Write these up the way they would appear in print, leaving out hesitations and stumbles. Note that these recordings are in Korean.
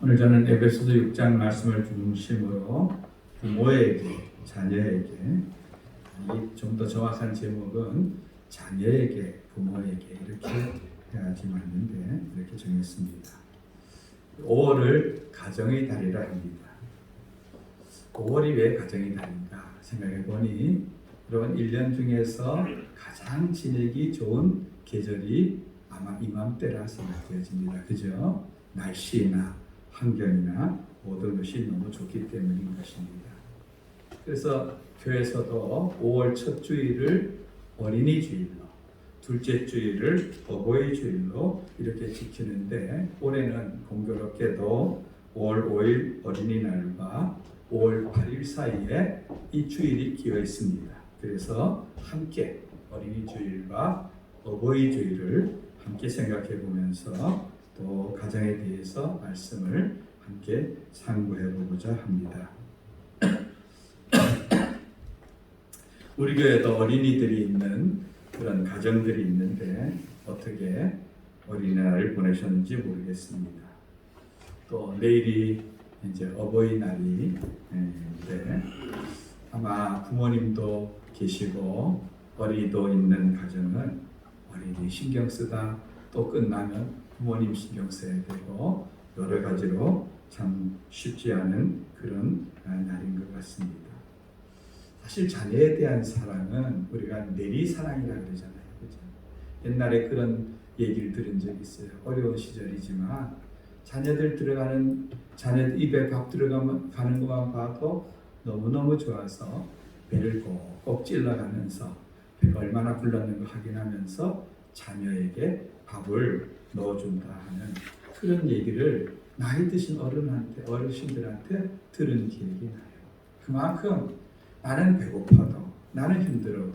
오늘 저는 에베소서 6장 말씀을 중심으로 부모에게, 자녀에게, 좀 더 정확한 제목은 자녀에게, 부모에게 이렇게 해야지 맞는데 이렇게 정했습니다. 5월을 가정의 달이라 합니다. 5월이 왜 가정의 달인가 생각해 보니 여러분 1년 중에서 가장 지내기 좋은 계절이 아마 이맘때라 생각되어집니다. 그죠? 날씨나 환경이나 모든 것이 너무 좋기 때문인 것입니다. 그래서 교회에서도 5월 첫 주일을 어린이 주일로, 둘째 주일을 어버이 주일로 이렇게 지키는데 올해는 공교롭게도 5월 5일 어린이날과 5월 8일 사이에 이 주일이 끼어 있습니다. 그래서 함께 어린이 주일과 어버이 주일을 함께 생각해 보면서 또 가정에 대해서 말씀을 함께 상고해 보고자 합니다. 우리 교회도 어린이들이 있는 그런 가정들이 있는데 어떻게 어린이날을 보내셨는지 모르겠습니다. 또 내일이 이제 어버이날인데 아마 부모님도 계시고 어린이도 있는 가정은 어린이 신경 쓰다 또 끝나면 부모님 신경 써야 되고 여러 가지로 참 쉽지 않은 그런 날인 것 같습니다. 사실 자녀에 대한 사랑은 우리가 내리사랑이라 그러잖아요. 그죠? 옛날에 그런 얘기를 들은 적이 있어요. 어려운 시절이지만 자녀들 입에 밥 들어가는 것만 봐도 너무너무 좋아서 배를 꼭꼭 찔러가면서 배가 얼마나 불렀는가 확인하면서 자녀에게 밥을 넣어준다 하는 그런 얘기를 나이 드신 어르신들한테 들은 기억이 나요. 그만큼 나는 배고파도 나는 힘들어도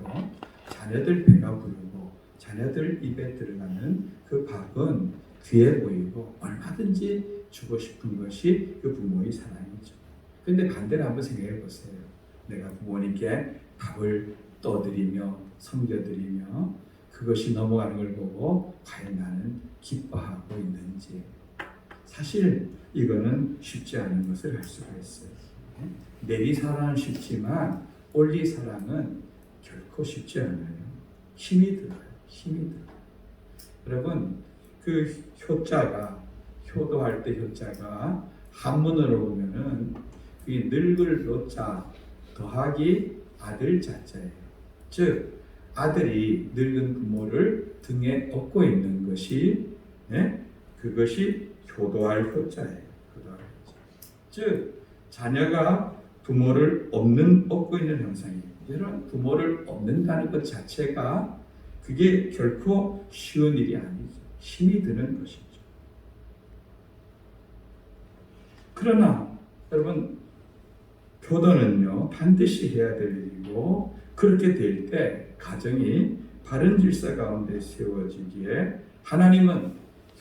자녀들 배가 부르고 자녀들 입에 들어가는 그 밥은 귀해 보이고 얼마든지 주고 싶은 것이 그 부모의 사랑이죠. 그런데 반대로 한번 생각해 보세요. 내가 부모님께 밥을 떠드리며 섬겨드리며 그것이 넘어가는 걸 보고 과연 나는 기뻐하고 있는지 사실 이거는 쉽지 않은 것을 할 수가 있어요. 내리사랑은 쉽지만 올리사랑은 결코 쉽지 않아요. 힘이 들어요. 여러분 그 효도할 때 효자가 한문으로 보면은 그게 늙을 노자 더하기 아들 자자예요. 즉 아들이 늙은 부모를 등에 업고 있는 것이 그것이 효도할 효자예요. 즉 자녀가 부모를 업고 있는 형상이에요. 이런 부모를 업는다는 것 자체가 그게 결코 쉬운 일이 아니죠. 힘이 드는 것이죠. 그러나 여러분 효도는요 반드시 해야 될 일이고 그렇게 될 때 가정이 바른 질서 가운데 세워지기에 하나님은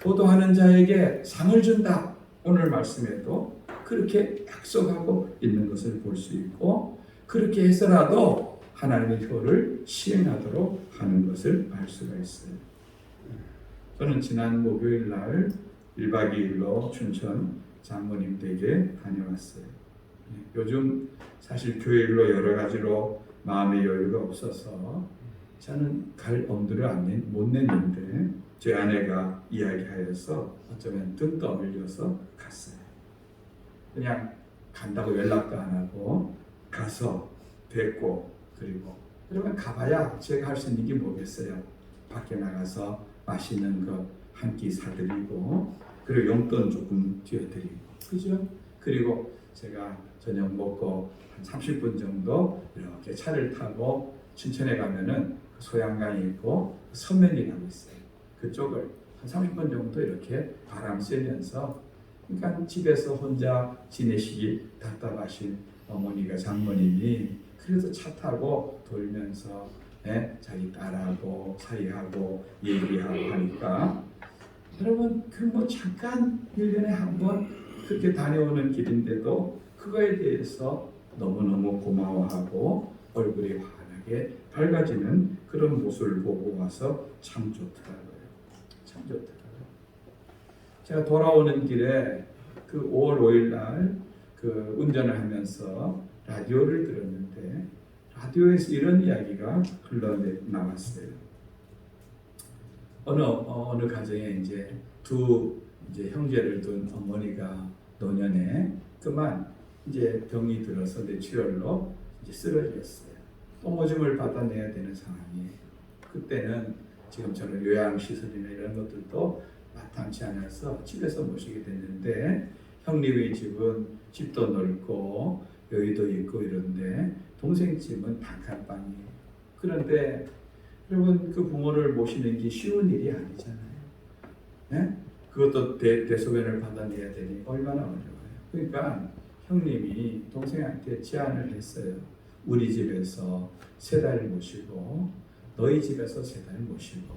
효도하는 자에게 상을 준다. 오늘 말씀에도 그렇게 약속하고 있는 것을 볼 수 있고 그렇게 해서라도 하나님의 효를 시행하도록 하는 것을 알 수가 있어요. 저는 지난 목요일 날 1박 2일로 춘천 장모님 댁에 다녀왔어요. 요즘 사실 교회 일로 여러 가지로 마음의 여유가 없어서 저는 갈 엄두를 못 냈는데 제 아내가 이야기하여서 어쩌면 등 떠밀려서 갔어요. 그냥 간다고 연락도 안 하고 가서 뵙고 그리고 그러면 가봐야 제가 할 수 있는 게 뭐겠어요. 밖에 나가서 맛있는 거 한 끼 사드리고 그리고 용돈 조금 쥐어드리고 그죠? 그리고 제가 저녁 먹고 한 30분 정도 이렇게 차를 타고 춘천에 가면은 소양강이 있고 서면이라고 있어요. 그쪽을 한 30분 정도 이렇게 바람 쐬면서 그러니까 집에서 혼자 지내시기 답답하신 어머니가 장모님이 그래서 차 타고 돌면서 자기 딸하고 사이하고 얘기하고 하니까 여러분 그 뭐 잠깐 1년에 한 번 그렇게 다녀오는 길인데도 그거에 대해서 너무너무 고마워하고 얼굴이 환하게 밝아지는 그런 모습을 보고 와서 참 좋더라고요. 제가 돌아오는 길에 그 5월 5일 날 그 운전을 하면서 라디오를 들었는데 라디오에서 이런 이야기가 흘러나왔어요. 어느 가정에 두 형제를 둔 어머니가 노년에 그만 병이 들어서 뇌출혈로 쓰러졌어요. 똥오줌을 받아내야 되는 상황이에요. 그때는 지금처럼 요양시설이나 이런 것들도 마땅치 않아서 집에서 모시게 됐는데 형님의 집도 넓고 여의도 있고 이런데 동생 집은 단칸방이에요. 그런데 여러분 그 부모를 모시는 게 쉬운 일이 아니잖아요. 네? 그것도 대소변을 받아내야 되니 얼마나 어려워요. 그러니까 형님이 동생한테 제안을 했어요. 우리 집에서 3달 모시고 너희 집에서 3달 모시고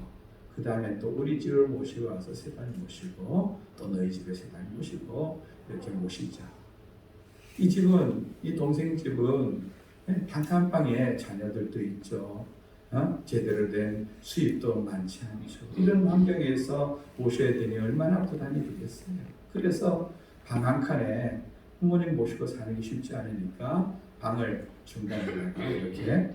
그 다음에 또 우리 집을 모시고 와서 3달 모시고 또 너희 집에 3달 모시고 이렇게 모시자. 이 동생 집은 단칸방에 자녀들도 있죠. 제대로 된 수입도 많지 않죠. 이런 환경에서 모셔야 되니 얼마나 부담이 되겠어요. 그래서 방 한 칸에 부모님 모시고 사는 게 쉽지 않으니까 방을 중간중간에 이렇게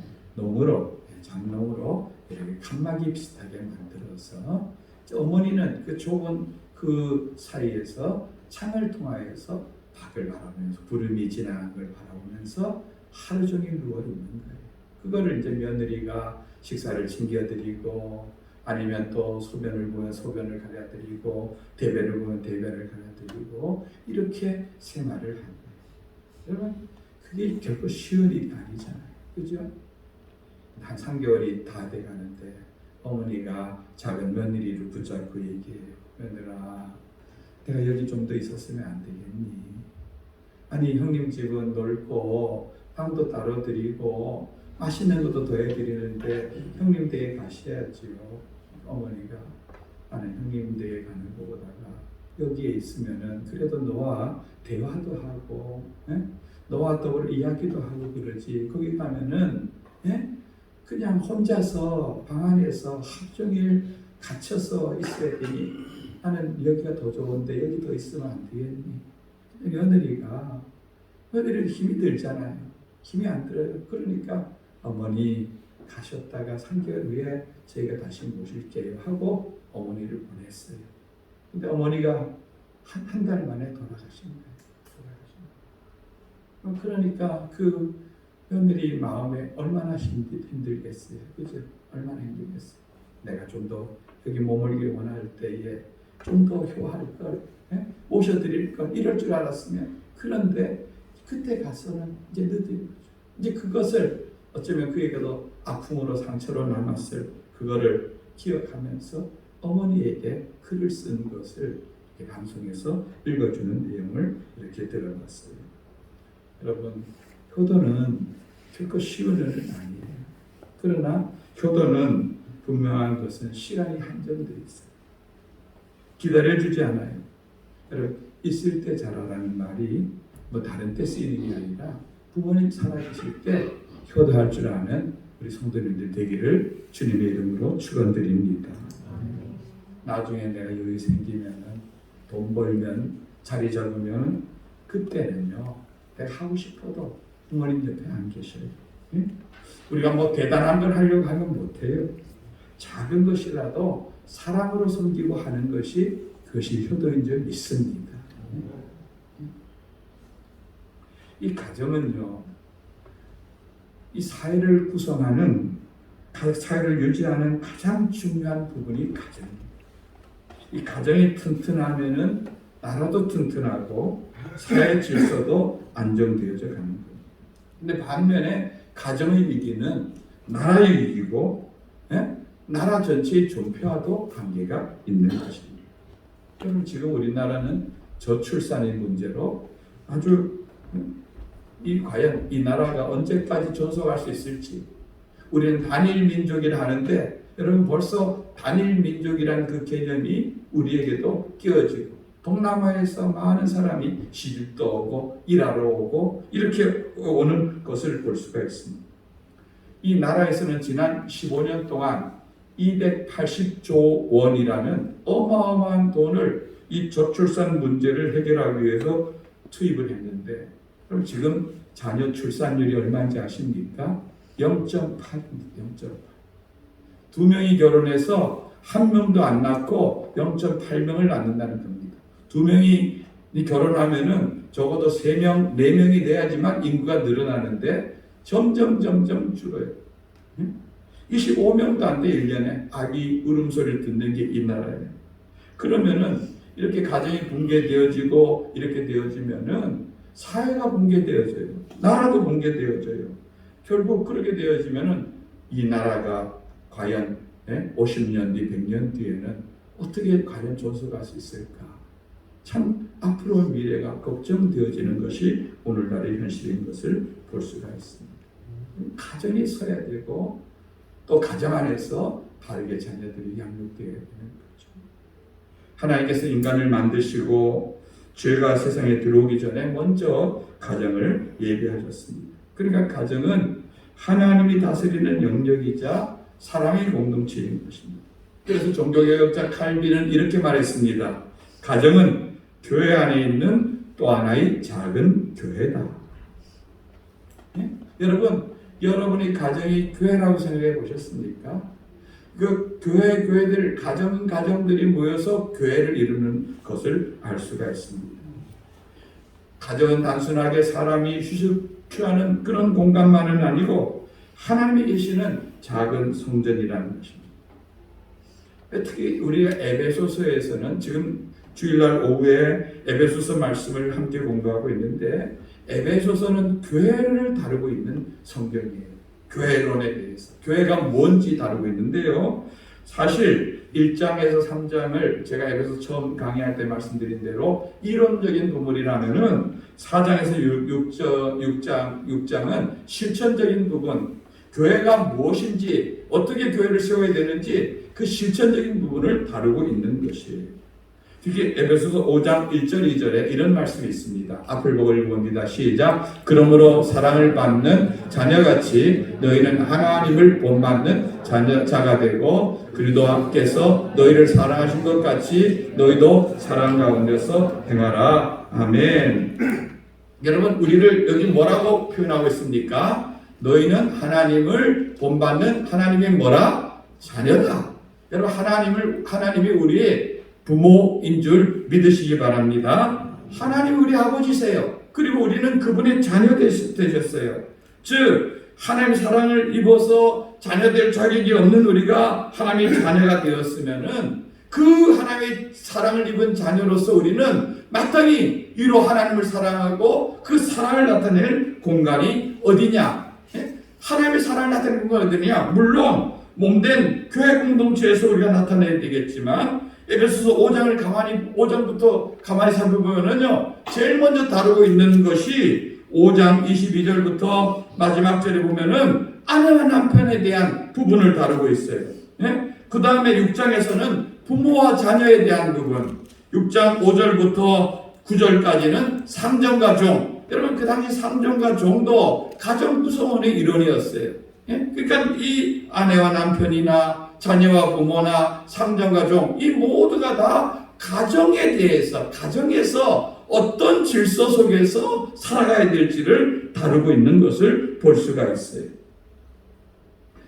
장롱으로 이렇게 칸막이 비슷하게 만들어서 어머니는 그 좁은 그 사이에서 창을 통하여서 밖을 바라보면서 구름이 지나가는 걸 바라보면서 하루 종일 누워 있는 거예요. 그거를 며느리가 식사를 챙겨드리고 아니면 또 소변을 보면 소변을 가려드리고 대변을 보면 대변을 가려드리고 이렇게 생활을 한 거예요. 여러분 그게 결코 쉬운 일이 아니잖아요. 그죠? 한 3개월이 다 돼가는데 어머니가 작은 며느리를 붙잡고 얘기해요. 며느라 내가 여기 좀 더 있었으면 안 되겠니? 아니 형님 집은 넓고 방도 따로 드리고 맛있는 것도 더 해드리는데 형님 댁에 가셔야지요. 어머니가 나는 형님 댁에 가는 것보다가 여기에 있으면은 그래도 너와 대화도 하고 너와 더불어 이야기도 하고 그러지. 거기 가면은 그냥 혼자서 방 안에서 하루 종일 갇혀서 있어야 되니 나는 여기가 더 좋은데 여기 더 있으면 안 되겠니? 며느리는 힘이 들잖아요. 힘이 안 들어요. 그러니까 어머니 가셨다가 3개월 후에 저희가 다시 모실게요 하고 어머니를 보냈어요. 근데 어머니가 한 달 만에 돌아가신 거예요. 그러니까 그 며느리 마음에 얼마나 힘들겠어요. 그죠? 얼마나 힘들겠어요. 내가 좀 더 여기 머물길 원할 때에 좀 더 효할 걸, 모셔드릴 걸 이럴 줄 알았으면. 그런데 그때 가서는 늦은 거죠. 그것을 어쩌면 그에게도 아픔으로 상처로 남았을 그거를 기억하면서 어머니에게 글을 쓴 것을 이렇게 방송에서 읽어주는 내용을 이렇게 들어봤어요. 여러분, 효도는 결코 쉬운 일은 아니에요. 그러나 효도는 분명한 것은 시간이 한정되어 있어요. 기다려주지 않아요. 여러분, 있을 때 잘하라는 말이 다른 때 쓰이는 게 아니라 부모님 살아계실 때 효도할 줄 아는 우리 성도님들 되기를 주님의 이름으로 축원드립니다. 나중에 내가 여유 생기면 돈 벌면 자리 잡으면 그때는요 내가 하고 싶어도 부모님 옆에 안 계셔요. 우리가 대단한 걸 하려고 하면 못해요. 작은 것이라도 사랑으로 섬기고 하는 것이 그것이 효도인 줄 믿습니다. 이 가정은요, 이 사회를 구성하는, 사회를 유지하는 가장 중요한 부분이 가정입니다. 이 가정이 튼튼하면은 나라도 튼튼하고 사회 질서도 안정되어져 가는 거예요. 근데 반면에 가정의 위기는 나라의 위기고, 나라 전체의 존폐와도 관계가 있는 것입니다. 그럼 지금 우리나라는 저출산의 문제로 아주 과연 이 나라가 언제까지 존속할 수 있을지. 우리는 단일 민족이라 하는데 여러분 벌써 단일 민족이라는 그 개념이 우리에게도 끼워지고 동남아에서 많은 사람이 시집도 오고 일하러 오고 이렇게 오는 것을 볼 수가 있습니다. 이 나라에서는 지난 15년 동안 280조 원이라는 어마어마한 돈을 이 저출산 문제를 해결하기 위해서 투입을 했는데, 그럼 지금 자녀 출산율이 얼마인지 아십니까? 0.8입니다. 0.8. 두 명이 결혼해서 한 명도 안 낳고 0.8명을 낳는다는 겁니다. 두 명이 결혼하면은 적어도 3명, 4명이 돼야지만 인구가 늘어나는데 점점 줄어요. 25명도 안 돼, 1년에 아기 울음소리를 듣는 게 이 나라예요. 그러면은 이렇게 가정이 붕괴되어지고 이렇게 되어지면은 사회가 붕괴되어져요. 나라도 붕괴되어져요. 결국 그렇게 되어지면은 이 나라가 과연 50년 뒤, 100년 뒤에는 어떻게 과연 존속할 수 있을까? 참 앞으로 미래가 걱정되어지는 것이 오늘날의 현실인 것을 볼 수가 있습니다. 가정이 서야 되고 또 가정 안에서 바르게 자녀들이 양육되어야 되는 거죠. 하나님께서 인간을 만드시고 죄가 세상에 들어오기 전에 먼저 가정을 예비하셨습니다. 그러니까 가정은 하나님이 다스리는 영역이자 사랑의 공동체인 것입니다. 그래서 종교개혁자 칼빈은 이렇게 말했습니다. 가정은 교회 안에 있는 또 하나의 작은 교회다. 네? 여러분이 가정이 교회라고 생각해 보셨습니까? 그 교회들, 가정들이 모여서 교회를 이루는 것을 알 수가 있습니다. 가정은 단순하게 사람이 휴식 취하는 그런 공간만은 아니고 하나님이 계시는 작은 성전이라는 것입니다. 특히 우리가 에베소서에서는 지금 주일날 오후에 에베소서 말씀을 함께 공부하고 있는데 에베소서는 교회를 다루고 있는 성경이에요. 교회론에 대해서. 교회가 뭔지 다루고 있는데요. 사실 1장에서 3장을 제가 에베소서 처음 강의할 때 말씀드린 대로 이론적인 부분이라면은 4장에서 6장은 실천적인 부분, 교회가 무엇인지, 어떻게 교회를 세워야 되는지 그 실천적인 부분을 다루고 있는 것이에요. 특히 에베소서 5장 1절 2절에 이런 말씀이 있습니다. 앞을 보고 읽어봅니다. 시작. 그러므로 사랑을 받는 자녀같이 너희는 하나님을 본받는 자가 되고 그리스도께서 너희를 사랑하신 것 같이 너희도 사랑 가운데서 행하라. 아멘. 여러분, 우리를 여기 뭐라고 표현하고 있습니까? 너희는 하나님을 본받는 하나님의 뭐라? 자녀다. 여러분, 하나님이 우리의 부모인 줄 믿으시기 바랍니다. 하나님 우리 아버지세요. 그리고 우리는 그분의 자녀 되셨어요. 즉 하나님의 사랑을 입어서 자녀될 자격이 없는 우리가 하나님의 자녀가 되었으면은 그 하나님의 사랑을 입은 자녀로서 우리는 마땅히 이로 하나님을 사랑하고 그 사랑을 나타낼 공간이 어디냐? 하나님의 사랑을 나타내는 공간이 어디냐? 물론 몸된 교회 공동체에서 우리가 나타내야 되겠지만 에베소서 5장부터 가만히 살펴보면요, 제일 먼저 다루고 있는 것이 5장 22절부터 마지막 절에 보면은 아내와 남편에 대한 부분을 다루고 있어요. 그 다음에 6장에서는 부모와 자녀에 대한 부분, 6장 5절부터 9절까지는 상전과 종. 여러분, 그 당시 상전과 종도 가정 구성원의 일원이었어요. 그러니까 이 아내와 남편이나 자녀와 부모나 상전과 종, 이 모두가 다 가정에 대해서, 가정에서 어떤 질서 속에서 살아가야 될지를 다루고 있는 것을 볼 수가 있어요.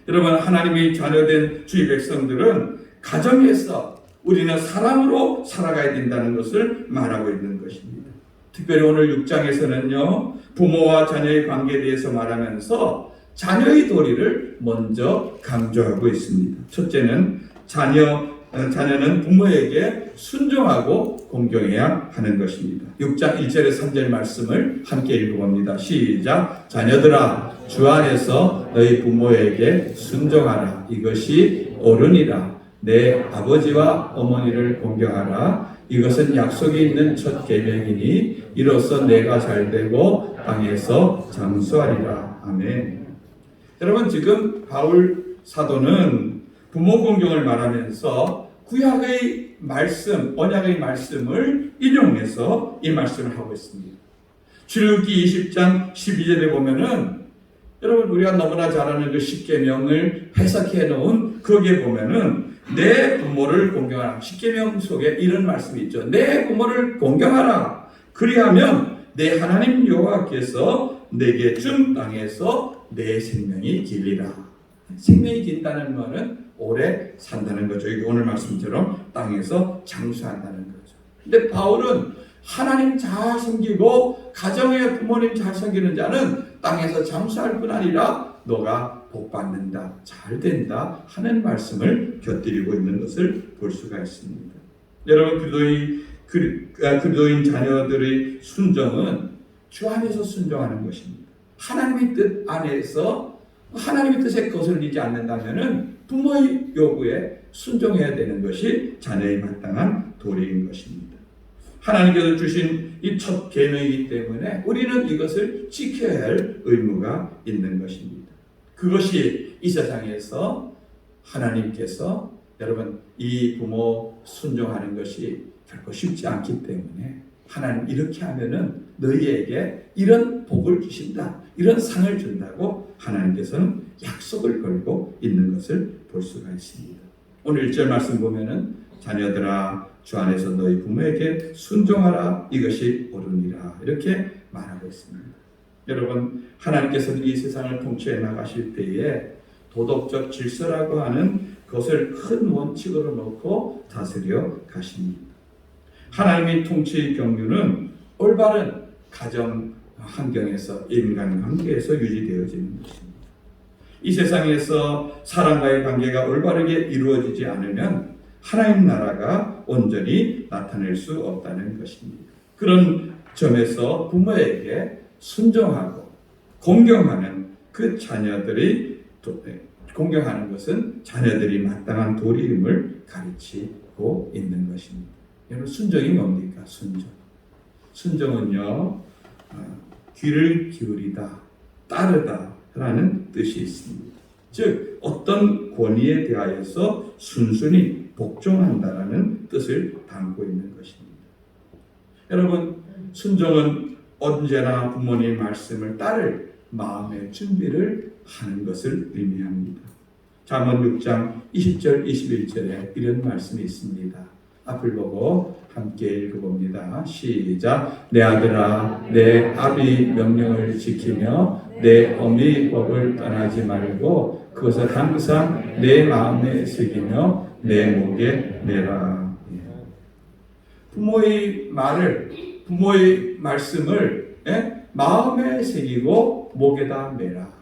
여러분, 하나님의 자녀된 주의 백성들은 가정에서 우리는 사랑으로 살아가야 된다는 것을 말하고 있는 것입니다. 특별히 오늘 6장에서는요, 부모와 자녀의 관계에 대해서 말하면서 자녀의 도리를 먼저 강조하고 있습니다. 첫째는 자녀는 부모에게 순종하고 공경해야 하는 것입니다. 6장 1절에서 3절 말씀을 함께 읽어봅니다. 시작. 자녀들아, 주 안에서 너희 부모에게 순종하라. 이것이 옳으니라. 내 아버지와 어머니를 공경하라. 이것은 약속이 있는 첫 계명이니 이로써 내가 잘되고 땅에서 장수하리라. 아멘. 여러분, 지금 바울 사도는 부모 공경을 말하면서 구약의 말씀, 언약의 말씀을 인용해서 이 말씀을 하고 있습니다. 출애굽기 20장 12절에 보면은 여러분, 우리가 너무나 잘 아는 그 십계명을 해석해 놓은 거기에 보면은 내 부모를 공경하라. 십계명 속에 이런 말씀이 있죠. 내 부모를 공경하라. 그리하면 내 하나님 여호와께서 내게 준 땅에서 내 생명이 길리라. 생명이 길다는 말은 오래 산다는 거죠. 이게 오늘 말씀처럼 땅에서 장수한다는 거죠. 근데 바울은 하나님 잘 섬기고 가정의 부모님 잘 섬기는 자는 땅에서 장수할 뿐 아니라 너가 복 받는다, 잘 된다 하는 말씀을 곁들이고 있는 것을 볼 수가 있습니다. 여러분, 그리스도인 자녀들의 순종은 주 안에서 순종하는 것입니다. 하나님의 뜻 안에서 하나님의 뜻에 거슬리지 않는다면은 부모의 요구에 순종해야 되는 것이 자녀의 마땅한 도리인 것입니다. 하나님께서 주신 이 첫 계명이기 때문에 우리는 이것을 지켜야 할 의무가 있는 것입니다. 그것이 이 세상에서 하나님께서 여러분 이 부모 순종하는 것이 결코 쉽지 않기 때문에 하나님 이렇게 하면은 너희에게 이런 복을 주신다, 이런 상을 준다고 하나님께서는 약속을 걸고 있는 것을 볼 수가 있습니다. 오늘 1절 말씀 보면은 자녀들아 주 안에서 너희 부모에게 순종하라 이것이 옳으니라 이렇게 말하고 있습니다. 여러분, 하나님께서는 이 세상을 통치해 나가실 때에 도덕적 질서라고 하는 것을 큰 원칙으로 놓고 다스려 가십니다. 하나님의 통치의 경륜은 올바른 가정 환경에서 인간관계에서 유지되어지는 것입니다. 이 세상에서 사람과의 관계가 올바르게 이루어지지 않으면 하나님 나라가 온전히 나타낼 수 없다는 것입니다. 그런 점에서 부모에게 순종하고 공경하는 그 자녀들이 공경하는 것은 자녀들이 마땅한 도리임을 가르치고 있는 것입니다. 여러분, 순종이 뭡니까? 순종은요, 귀를 기울이다, 따르다라는 뜻이 있습니다. 즉 어떤 권위에 대하여서 순순히 복종한다라는 뜻을 담고 있는 것입니다. 여러분, 순종은 언제나 부모님 말씀을 따를 마음의 준비를 하는 것을 의미합니다. 잠언 6장 20절 21절에 이런 말씀이 있습니다. 앞을 보고 함께 읽어봅니다. 시작. 내 아들아 내 아비 명령을 지키며 내 어미 법을 떠나지 말고 그것을 항상 내 마음에 새기며 내 목에 매라. 부모의 말씀을 마음에 새기고 목에다 매라.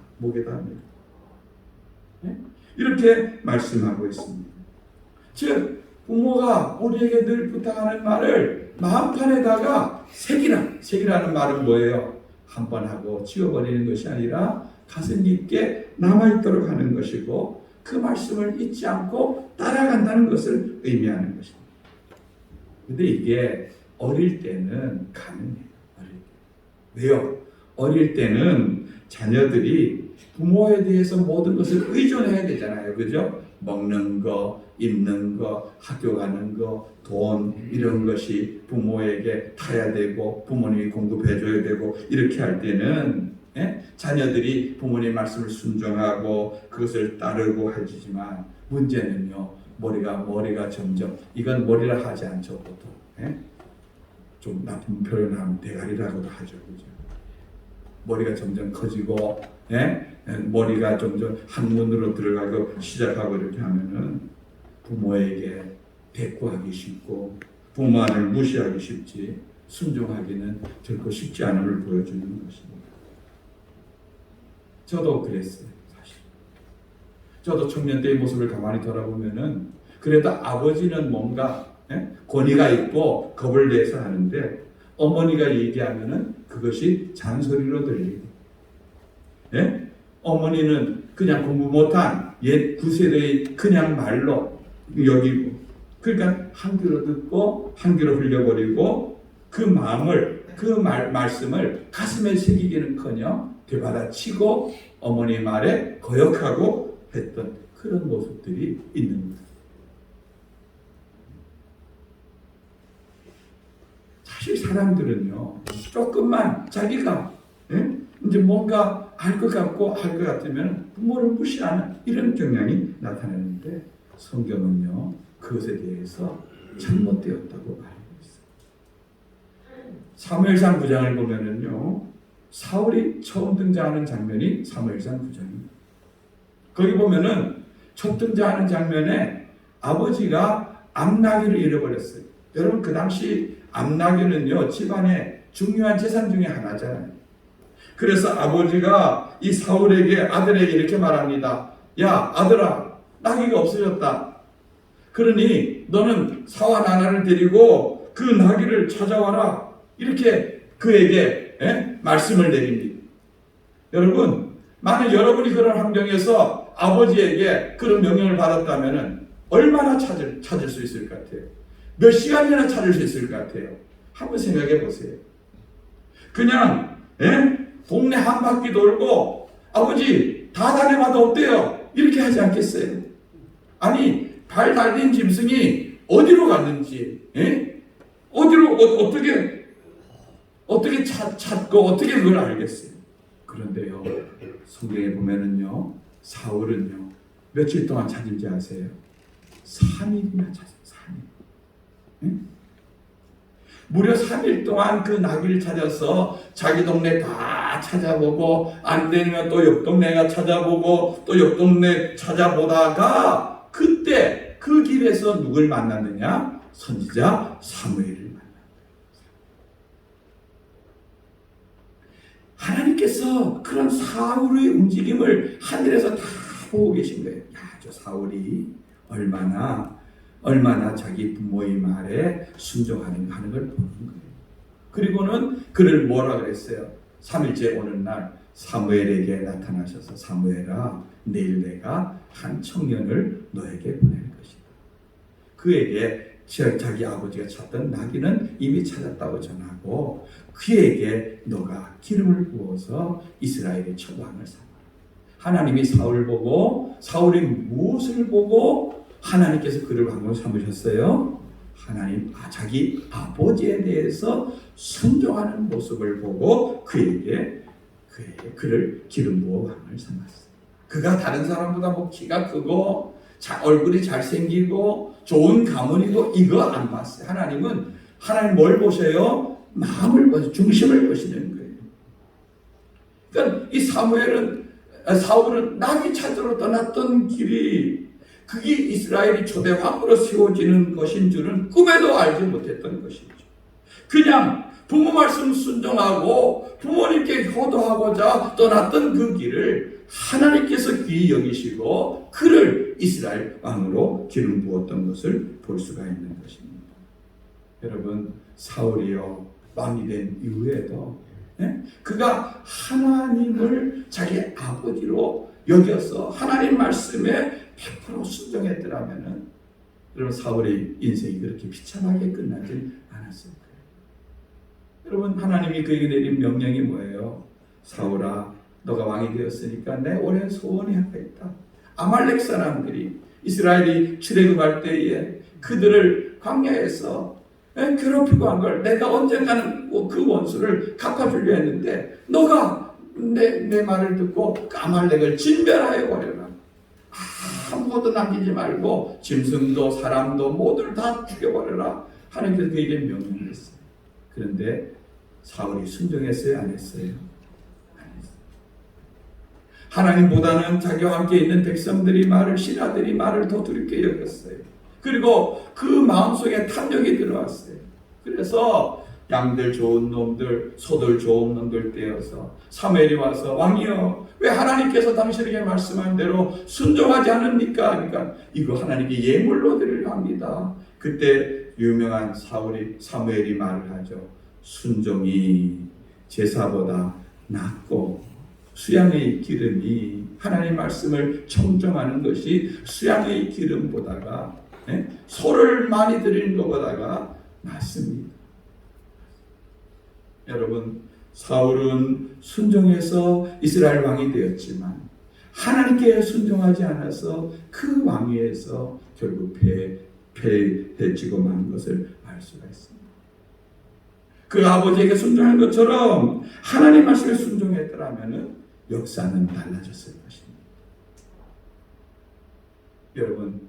이렇게 말씀하고 있습니다. 즉 부모가 우리에게 늘 부탁하는 말을 마음판에다가 새기라는 말은 뭐예요? 한 번 하고 지워버리는 것이 아니라 가슴 깊게 남아있도록 하는 것이고 그 말씀을 잊지 않고 따라간다는 것을 의미하는 것입니다. 근데 이게 어릴 때는 가능해요. 왜요? 어릴 때는 자녀들이 부모에 대해서 모든 것을 의존해야 되잖아요. 그죠? 먹는 거, 입는 거, 학교 가는 거, 돈 이런 것이 부모에게 타야 되고 부모님이 공급해줘야 되고 이렇게 할 때는 자녀들이 부모님 말씀을 순종하고 그것을 따르고 하지만 문제는요. 머리가 점점 이건 머리라 하지 않죠. 보통 좀 나쁜 표현하면 대가리라고도 하죠. 그죠? 머리가 점점 커지고 머리가 점점 학문으로 들어가고 시작하고 이렇게 하면은 부모에게 대꾸하기 쉽고 부모를 무시하기 쉽지 순종하기는 결코 쉽지 않음을 보여주는 것입니다. 저도 그랬어요. 사실 저도 청년 때의 모습을 가만히 돌아보면은 그래도 아버지는 뭔가 권위가 있고 겁을 내서 하는데 어머니가 얘기하면은 그것이 잔소리로 들리고 어머니는 그냥 공부 못한 옛 구세대의 그냥 말로 여기고 그러니까 한 귀로 듣고 한 귀로 흘려버리고 그 마음을 말씀을 가슴에 새기기는커녕 되받아치고 어머니 말에 거역하고 했던 그런 모습들이 있는 거예요. 사실 사람들은요 조금만 자기가 이제 뭔가 알 것 같고 할 것 같으면 부모를 무시하는 이런 경향이 나타나는데 성경은요 그것에 대해서 잘못되었다고 말하고 있어요. 사무엘상 9장을 보면은요 사울이 처음 등장하는 장면이 사무엘상 9장입니다. 거기 보면은 첫 등장하는 장면에 아버지가 암나귀를 잃어버렸어요. 여러분 그 당시 암나귀는요 집안의 중요한 재산 중에 하나잖아요. 그래서 아버지가 이 사울에게 아들에게 이렇게 말합니다. 야 아들아 나귀가 없어졌다. 그러니 너는 사환 하나를 데리고 그 나귀를 찾아와라. 이렇게 그에게 말씀을 내립니다. 여러분 만약 여러분이 그런 환경에서 아버지에게 그런 명령을 받았다면 얼마나 찾을 수 있을 것 같아요? 몇 시간이나 찾을 수 있을 것 같아요? 한번 생각해 보세요. 그냥 동네 한 바퀴 돌고 아버지 다 다녀봐도 없대요. 이렇게 하지 않겠어요? 아니 발 달린 짐승이 어디로 갔는지 어디로 어떻게 찾고 어떻게 그걸 알겠어요? 그런데요 성경에 보면은요 사울은요 며칠 동안 찾은지 아세요? 3일이나 찾았어요. 3일. 무려 3일 동안 그 나귀를 찾아서 자기 동네 다 찾아보고 안 되면 또 옆 동네가 찾아보고 또 옆 동네 찾아보다가 그때 그 길에서 누굴 만났느냐? 선지자 사무엘을 만났어요. 하나님께서 그런 사울의 움직임을 하늘에서 다 보고 계신 거예요. 야, 저 사울이 얼마나 자기 부모의 말에 순종하는가 하는 걸 보는 거예요. 그리고는 그를 뭐라 그랬어요? 3일째 오는 날 사무엘에게 나타나셔서 사무엘아 내일 내가 한 청년을 너에게 보낼 것이다. 그에게 자기 아버지가 찾던 나귀는 이미 찾았다고 전하고 그에게 너가 기름을 부어서 이스라엘의 첫 왕을 삼아. 하나님이 사울을 보고 사울이 무엇을 보고 하나님께서 그를 왕으로 삼으셨어요? 하나님 자기 아버지에 대해서 순종하는 모습을 보고 그에게 그를 기름 부어 왕을 삼았어요. 그가 다른 사람보다 뭐 키가 크고 얼굴이 잘생기고 좋은 가문이고 이거 안 봤어요. 하나님 뭘 보세요? 마음을 보세요. 중심을 보시는 거예요. 그러니까 이 사울은 나귀 찾으러 떠났던 길이 그게 이스라엘이 초대 왕으로 세워지는 것인 줄은 꿈에도 알지 못했던 것이죠. 그냥 부모 말씀 순종하고 부모님께 효도하고자 떠났던 그 길을 하나님께서 귀히 여기시고 그를 이스라엘 왕으로 기름 부었던 것을 볼 수가 있는 것입니다. 여러분 사울이요 왕이 된 이후에도 그가 하나님을 자기 아버지로 여겨서 하나님 말씀에 100% 순종했더라면 여러분 사울의 인생이 그렇게 비참하게 끝나진 않았을 거예요. 여러분 하나님이 그에게 내린 명령이 뭐예요? 사울아 너가 왕이 되었으니까 내 오랜 소원이 하나 있다. 아말렉 사람들이 이스라엘이 출애굽할 때에 그들을 광야에서 괴롭히고 한 걸 내가 언젠가는 그 원수를 갚아주려 했는데 너가 내 말을 듣고 아말렉을 진멸하여 버려라. 아무것도 남기지 말고 짐승도 사람도 모두를 다 죽여버려라. 하나님께서 그에게 명령을 했어요. 그런데 사울이 순종했어요? 안 했어요? 안 했어요. 하나님보다는 자기와 함께 있는 백성들이 말을 신하들이 말을 더 두렵게 여겼어요. 그리고 그 마음속에 탐욕이 들어왔어요. 그래서 양들 좋은 놈들, 소들 좋은 놈들 떼어서 사무엘이 와서 왕이여 왜 하나님께서 당신에게 말씀한 대로 순종하지 않습니까? 그러니까 이거 하나님께 예물로 드리려 합니다. 그때 유명한 사무엘이 말을 하죠. 순종이 제사보다 낫고 수양의 기름이 하나님 말씀을 청정하는 것이 수양의 기름보다가 소를 많이 드리는 것보다가 낫습니다. 여러분 사울은 순종해서 이스라엘 왕이 되었지만 하나님께 순종하지 않아서 그 왕위에서 결국 패해지고 만 것을 알 수가 있습니다. 그 아버지에게 순종한 것처럼 하나님 말씀에 순종했더라면 역사는 달라졌을 것입니다. 여러분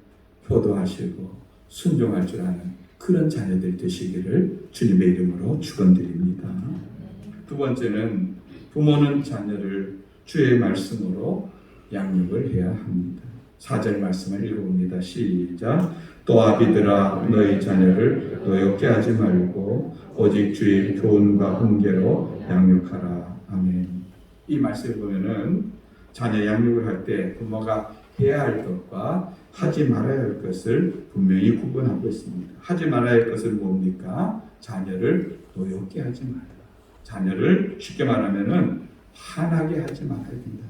효도하시고 순종할 줄 아는 그런 자녀들 되시기를 주님의 이름으로 축원드립니다. 두 번째는 부모는 자녀를 주의 말씀으로 양육을 해야 합니다. 4절 말씀을 읽어봅니다. 시작. 또 아비들아 너희 자녀를 노엽게 하지 말고 오직 주의 교훈과 훈계로 양육하라. 아멘. 이 말씀을 보면은 자녀 양육을 할 때 부모가 해야 할 것과 하지 말아야 할 것을 분명히 구분하고 있습니다. 하지 말아야 할 것은 뭡니까? 자녀를 노엽게 하지 말아라. 자녀를 쉽게 말하면은 화나게 하지 말아야 된다.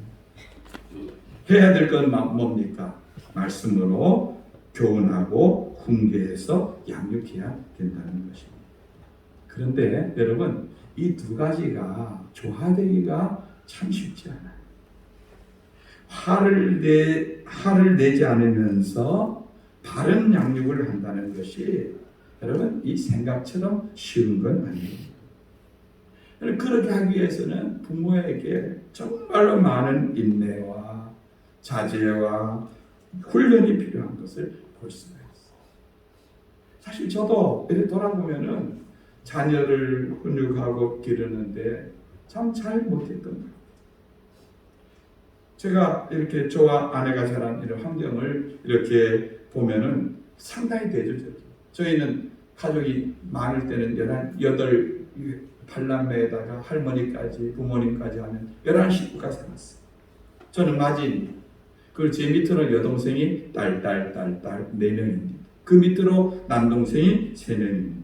해야 될 건 뭡니까? 말씀으로 교훈하고 훈계해서 양육해야 된다는 것입니다. 그런데 여러분 이 두 가지가 조화되기가 참 쉽지 않아요. 화를 내지 않으면서 바른 양육을 한다는 것이 여러분 이 생각처럼 쉬운 건 아니에요. 그렇게 하기 위해서는 부모에게 정말로 많은 인내와 자제와 훈련이 필요한 것을 볼 수가 있어요. 사실 저도 이렇게 돌아보면은 자녀를 훈육하고 기르는데 참 잘 못했던 거예요. 제가 이렇게 저와 아내가 자란 이런 환경을 이렇게 보면은 상당히 대조적이에요. 저희는 가족이 많을 때는 8남매에다가 할머니까지 부모님까지 하면 11식구가 살았어요. 저는 맏입니다. 그리고 제 밑으로 여동생이 딸 4명입니다. 그 밑으로 남동생이 3명입니다.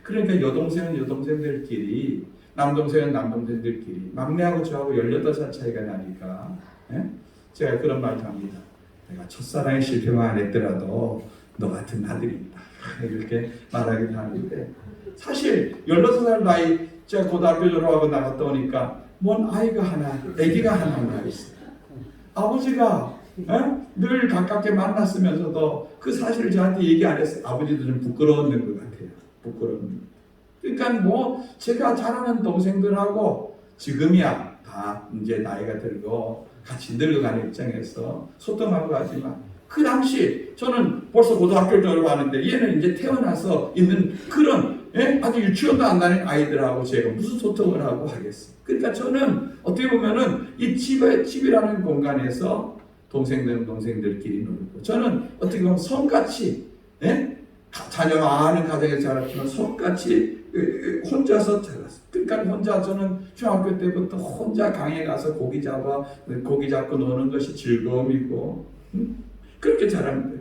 그러니까 여동생은 여동생들끼리 남동생은 남동생들끼리 막내하고 저하고 18살 차이가 나니까 제가 그런 말도 합니다. 내가 첫사랑에 실패만 안 했더라도 너 같은 아들이 있다. 이렇게 말하기도 하는데 사실 16살 나이 제가 고등학교 졸업하고 나갔다 오니까 뭔 아이가 하나, 아기가 하나 있어요. 아버지가 늘 가깝게 만났으면서도 그 사실을 저한테 얘기 안 했어요. 아버지도 좀 부끄러웠는 것 같아요. 부끄러운. 그러니까 뭐 제가 자라는 동생들하고 지금이야 다 이제 나이가 들고 같이 늙어가는 입장에서 소통하고 하지만 그 당시 저는 벌써 고등학교 졸업하는데 얘는 이제 태어나서 있는 그런 아주 유치원도 안 다니는 아이들하고 제가 무슨 소통을 하고 하겠어요. 그러니까 저는 어떻게 보면은 이 집이라는 공간에서 동생들은 동생들끼리 놀고 저는 어떻게 보면 성같이 자녀 많은 가정에서 자랐지만 성같이 혼자서 자랐어요. 그러니까 혼자 저는 중학교 때부터 혼자 강에 가서 고기 잡고 노는 것이 즐거움이고 그렇게 자란 거예요.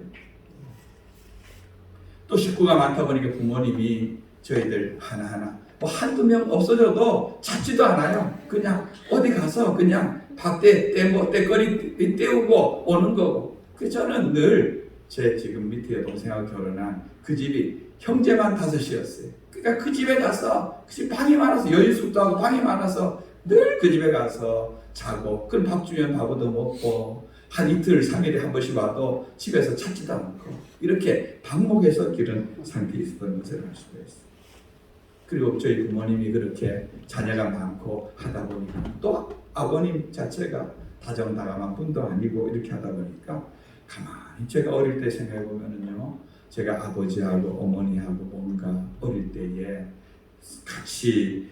또 식구가 많다 보니까 부모님이 저희들 하나하나 뭐 한두 명 없어져도 찾지도 않아요. 그냥 어디 가서 그냥 때거리 때우고 오는 거고. 그래서 저는 늘 제 지금 밑에 동생하고 결혼한 그 집이 형제만 5이었어요. 그러니까 그 집에 가서 그 집 방이 많아서 여인숙도 하고 방이 많아서 늘 그 집에 가서 자고 그럼 밥 주면 밥도 먹고 한 이틀 3일에 한 번씩 와도 집에서 찾지도 않고 이렇게 방목해서 기른 상태에 있었던 것을 알 수가 있어요. 그리고 저희 부모님이 그렇게 자녀가 많고 하다 보니까 또 아버님 자체가 다정다감한 분도 아니고 이렇게 하다 보니까 가만히 제가 어릴 때 생각해 보면은요, 제가 아버지하고 어머니하고 뭔가 어릴 때에 같이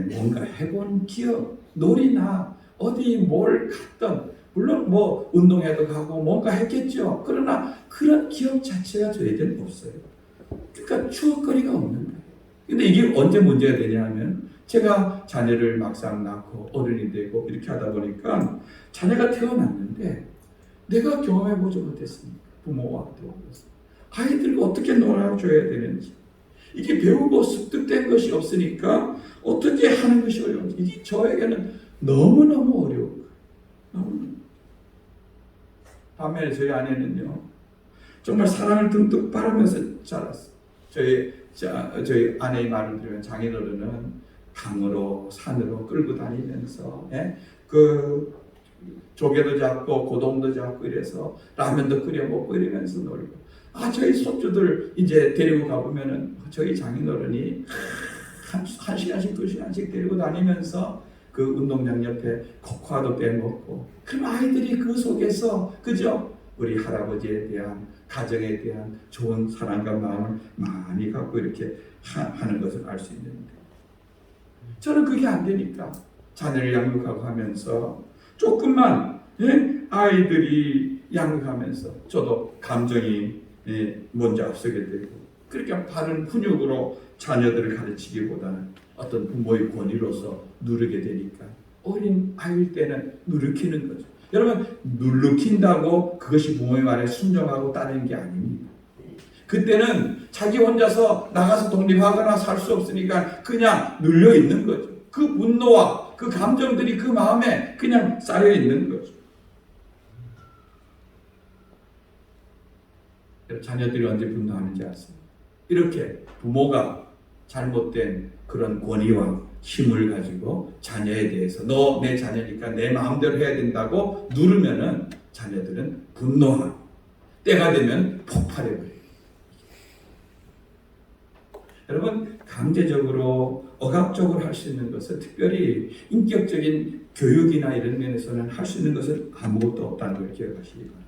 뭔가 해본 기억, 놀이나 어디 뭘 갔던 물론 뭐 운동회도 가고 뭔가 했겠죠. 그러나 그런 기억 자체가 저희들은 없어요. 그러니까 추억거리가 없는 거예요. 근데 이게 언제 문제가 되냐면 제가 자녀를 막상 낳고 어른이 되고 이렇게 하다 보니까 자녀가 태어났는데 내가 경험해보지 못했습니다. 부모와 아이들과 어떻게 놀아줘야 되는지 이게 배우고 습득된 것이 없으니까 어떻게 하는 것이 어려운지 이게 저에게는 너무너무 어려워요. 반면에 저희 아내는요 정말 사랑을 듬뿍 바르면서 자랐어요. 저희 아내의 말을 들으면 장인어른은 강으로 산으로 끌고 다니면서 그 조개도 잡고 고동도 잡고 이래서 라면도 끓여 먹고 이러면서 놀고 저희 손주들 이제 데리고 가보면은 저희 장인어른이 한 시간씩 2시간씩 데리고 다니면서 그 운동장 옆에 코코아도 빼먹고 그럼 아이들이 그 속에서 그죠? 우리 할아버지에 대한 가정에 대한 좋은 사랑과 마음을 많이 갖고 이렇게 하는 것을 알 수 있는데 저는 그게 안 되니까 자녀를 양육하고 하면서 조금만 아이들이 양육하면서 저도 감정이 먼저 앞서게 되고 그렇게 바른 훈육으로 자녀들을 가르치기보다는 어떤 부모의 권위로서 누르게 되니까 어린 아이일 때는 누르키는 거죠. 여러분 누르킨다고 그것이 부모의 말에 순종하고 따르는 게 아닙니다. 그때는 자기 혼자서 나가서 독립하거나 살 수 없으니까 그냥 눌려 있는 거죠. 그 분노와 그 감정들이 그 마음에 그냥 쌓여 있는 거죠. 자녀들이 언제 분노하는지 아세요? 이렇게 부모가 잘못된 그런 권위와 힘을 가지고 자녀에 대해서 너 내 자녀니까 내 마음대로 해야 된다고 누르면은 자녀들은 분노하고 때가 되면 폭발해버려요. 여러분 강제적으로 억압적으로 할 수 있는 것은 특별히 인격적인 교육이나 이런 면에서는 할 수 있는 것은 아무것도 없다는 걸 기억하시기 바랍니다.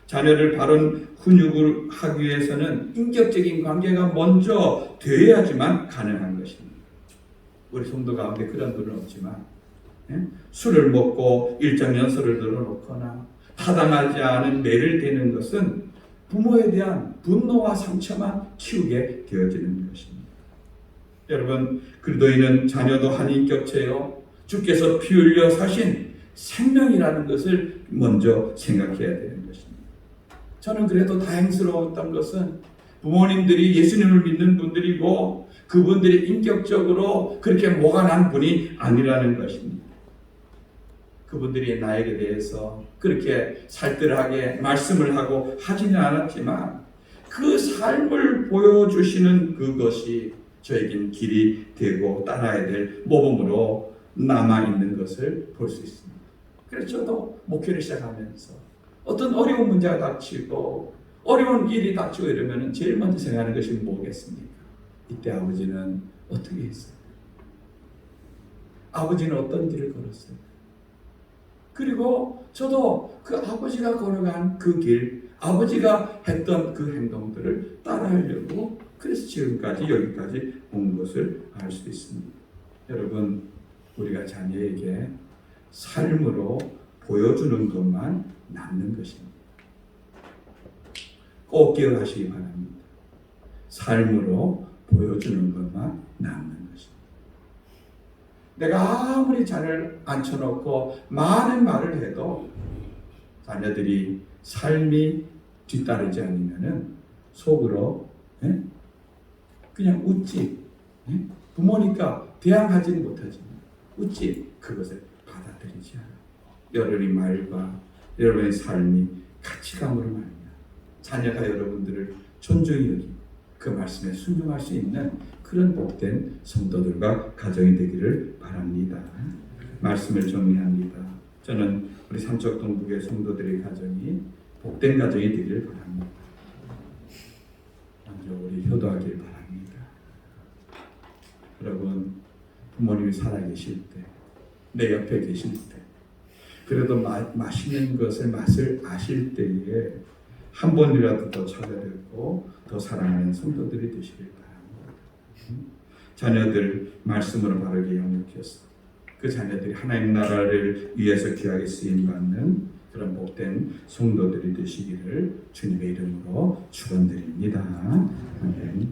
자녀를 바른 훈육을 하기 위해서는 인격적인 관계가 먼저 되어야지만 가능한 것입니다. 우리 성도 가운데 그런 분은 없지만 술을 먹고 일정 연설을 들어놓거나 타당하지 않은 매를 대는 것은 부모에 대한 분노와 상처만 키우게 되어지는 것입니다. 여러분 그리스도인은 자녀도 한 인격체요 주께서 피 흘려 사신 생명이라는 것을 먼저 생각해야 되는 것입니다. 저는 그래도 다행스러웠던 것은 부모님들이 예수님을 믿는 분들이고 그분들이 인격적으로 그렇게 뭐가 난 분이 아니라는 것입니다. 그분들이 나에게 대해서 그렇게 살뜰하게 말씀을 하고 하지는 않았지만 그 삶을 보여주시는 그것이 저에겐 길이 되고 따라야 될 모범으로 남아있는 것을 볼 수 있습니다. 그래서 저도 목회를 시작하면서 어떤 어려운 문제가 닥치고 어려운 일이 닥치고 이러면 제일 먼저 생각하는 것이 뭐겠습니까? 이때 아버지는 어떻게 했어요? 아버지는 어떤 길을 걸었어요? 그리고 저도 그 아버지가 걸어간 그 길, 아버지가 했던 그 행동들을 따라하려고 그래서 지금까지 여기까지 온 것을 알 수 있습니다. 여러분 우리가 자녀에게 삶으로 보여주는 것만 남는 것입니다. 꼭 기억하시기 바랍니다. 삶으로 보여주는 것만 남는 것입니다. 내가 아무리 자녀를 앉혀놓고 많은 말을 해도 자녀들이 삶이 뒤따르지 않으면 속으로 그냥 웃지. 부모니까 대항하지는 못하지만 웃지. 그것을 받아들이지 않아요. 여러분의 말과 여러분의 삶이 가치감으로 말이야. 자녀가 여러분들을 존중히 여기고 그 말씀에 순종할 수 있는 그런 복된 성도들과 가정이 되기를 바랍니다. 말씀을 정리합니다. 저는 우리 삼척동북의 성도들의 가정이 복된 가정이 되기를 바랍니다. 먼저 우리 효도하길 바랍니다. 여러분 부모님이 살아계실 때, 내 옆에 계실 때 그래도 맛있는 것을 맛을 아실 때에 한 번이라도 더 찾아뵙고 더 사랑하는 성도들이 되시길 바랍니다. 자녀들 말씀으로 바르게 양육해서 그 자녀들이 하나님 나라를 위해서 귀하게 쓰임받는 그런 복된 성도들이 되시기를 주님의 이름으로 축원드립니다. 아멘.